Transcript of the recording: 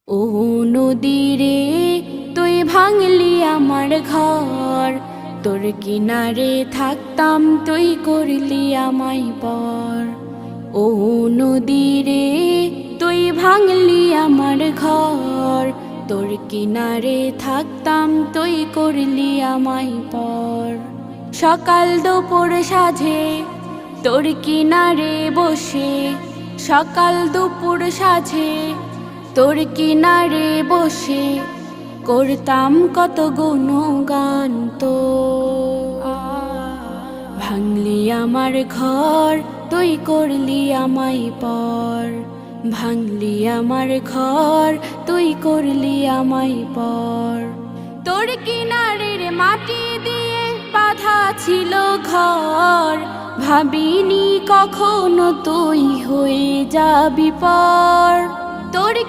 ও নদী রে, তুই ভাঙলি আমার ঘর, তোর কিনারে থাকতাম তুই করলি আমায় পর। ও নদী রে, তুই ভাঙলি আমার ঘর, তোর কিনারে থাকতাম তুই করলি আমায় পর। সকাল দুপুর সাঁঝে তোর কিনারে বসে, সকাল দুপুর সাঁঝে তোর কিনারে বসে করতাম কত গুণগান তো। ভাঙলি আমার ঘর, তুই করলি আমায় পর। ভাঙলি আমার ঘর, তুই করলি আমায় পর। তোর কিনারের মাটি দিয়ে বাঁধা ছিল ঘর, ভাবিনি কখনো তুই হয়ে যাবি পর। তোর